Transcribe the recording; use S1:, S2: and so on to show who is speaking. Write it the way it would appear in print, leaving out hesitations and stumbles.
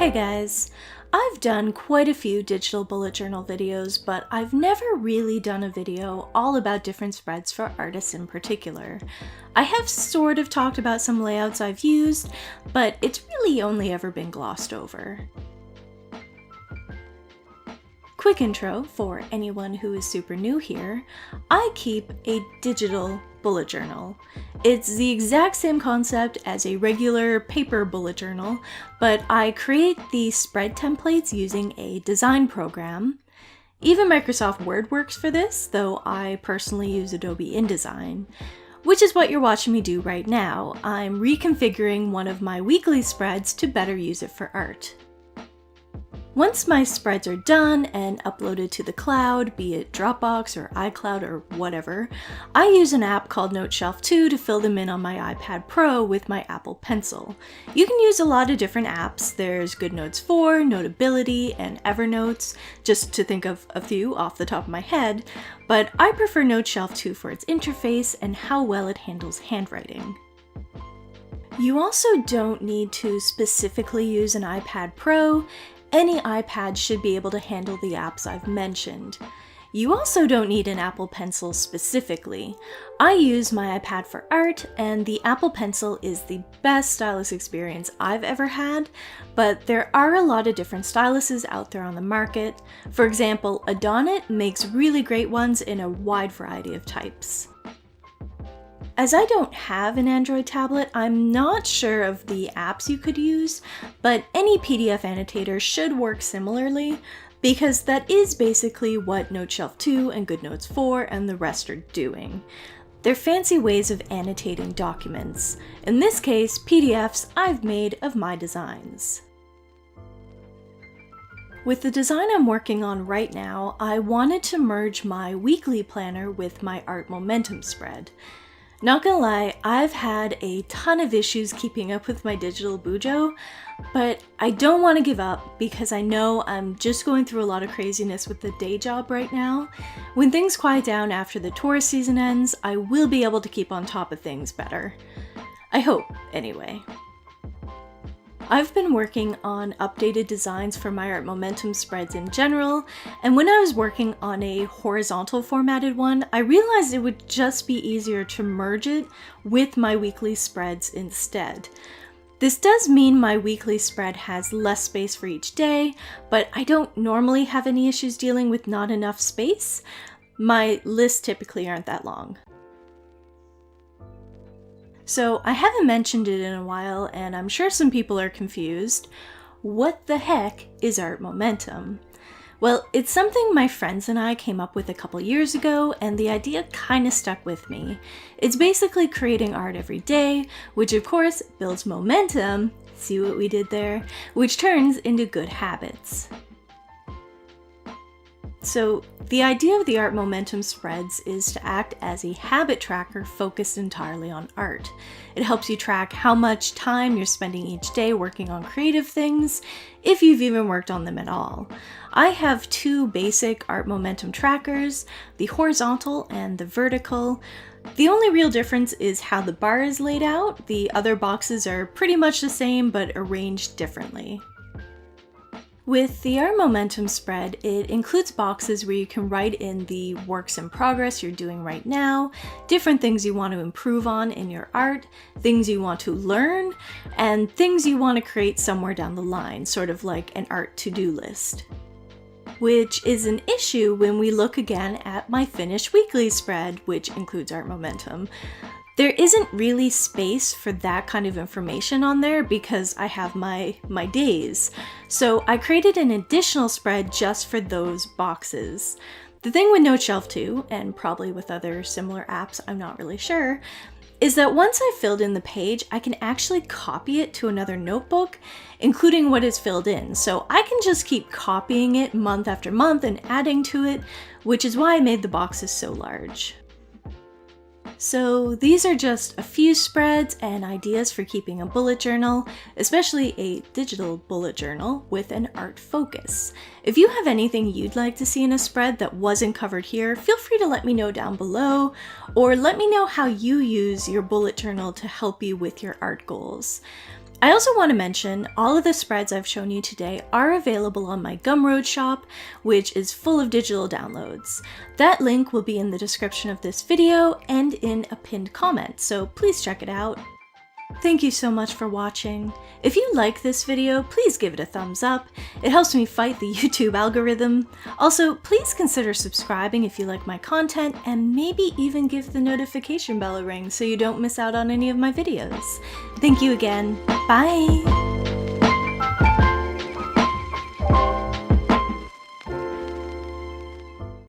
S1: Hey guys! I've done quite a few digital bullet journal videos, but I've never really done a video all about different spreads for artists in particular. I have sort of talked about some layouts I've used, but it's really only ever been glossed over. Quick intro for anyone who is super new here, I keep a digital bullet journal. It's the exact same concept as a regular paper bullet journal, but I create the spread templates using a design program. Even Microsoft Word works for this, though I personally use Adobe InDesign, which is what you're watching me do right now. I'm reconfiguring one of my weekly spreads to better use it for art. Once my spreads are done and uploaded to the cloud, be it Dropbox or iCloud or whatever, I use an app called Noteshelf 2 to fill them in on my iPad Pro with my Apple Pencil. You can use a lot of different apps. There's Goodnotes 4, Notability, and Evernotes, just to think of a few off the top of my head, but I prefer Noteshelf 2 for its interface and how well it handles handwriting. You also don't need to specifically use an iPad Pro. Any iPad should be able to handle the apps I've mentioned. You also don't need an Apple Pencil specifically. I use my iPad for art, and the Apple Pencil is the best stylus experience I've ever had, but there are a lot of different styluses out there on the market. For example, Adonit makes really great ones in a wide variety of types. As I don't have an Android tablet, I'm not sure of the apps you could use, but any PDF annotator should work similarly, because that is basically what Noteshelf 2 and Goodnotes 4 and the rest are doing. They're fancy ways of annotating documents. In this case, PDFs I've made of my designs. With the design I'm working on right now, I wanted to merge my weekly planner with my art momentum spread. Not gonna lie, I've had a ton of issues keeping up with my digital bujo, but I don't want to give up because I know I'm just going through a lot of craziness with the day job right now. When things quiet down after the tourist season ends, I will be able to keep on top of things better. I hope, anyway. I've been working on updated designs for my art momentum spreads in general, and when I was working on a horizontal formatted one, I realized it would just be easier to merge it with my weekly spreads instead. This does mean my weekly spread has less space for each day, but I don't normally have any issues dealing with not enough space. My lists typically aren't that long. So I haven't mentioned it in a while, and I'm sure some people are confused. What the heck is art momentum? Well, it's something my friends and I came up with a couple years ago, and the idea kind of stuck with me. It's basically creating art every day, which of course builds momentum, see what we did there, which turns into good habits. So the idea of the art momentum spreads is to act as a habit tracker focused entirely on art. It helps you track how much time you're spending each day working on creative things, if you've even worked on them at all. I have two basic art momentum trackers, the horizontal and the vertical. The only real difference is how the bar is laid out. The other boxes are pretty much the same but arranged differently. With the art momentum spread, it includes boxes where you can write in the works in progress you're doing right now, different things you want to improve on in your art, things you want to learn, and things you want to create somewhere down the line, sort of like an art to-do list. Which is an issue when we look again at my finished weekly spread, which includes art momentum. There isn't really space for that kind of information on there because I have my days. So I created an additional spread just for those boxes. The thing with Noteshelf 2, and probably with other similar apps, I'm not really sure, is that once I've filled in the page, I can actually copy it to another notebook, including what is filled in. So I can just keep copying it month after month and adding to it, which is why I made the boxes so large. So these are just a few spreads and ideas for keeping a bullet journal, especially a digital bullet journal with an art focus. If you have anything you'd like to see in a spread that wasn't covered here, feel free to let me know down below, or let me know how you use your bullet journal to help you with your art goals. I also want to mention all of the spreads I've shown you today are available on my Gumroad shop, which is full of digital downloads. That link will be in the description of this video and in a pinned comment, so please check it out. Thank you so much for watching. If you like this video, please give it a thumbs up. It helps me fight the YouTube algorithm. Also, please consider subscribing if you like my content, and maybe even give the notification bell a ring so you don't miss out on any of my videos. Thank you again. Bye!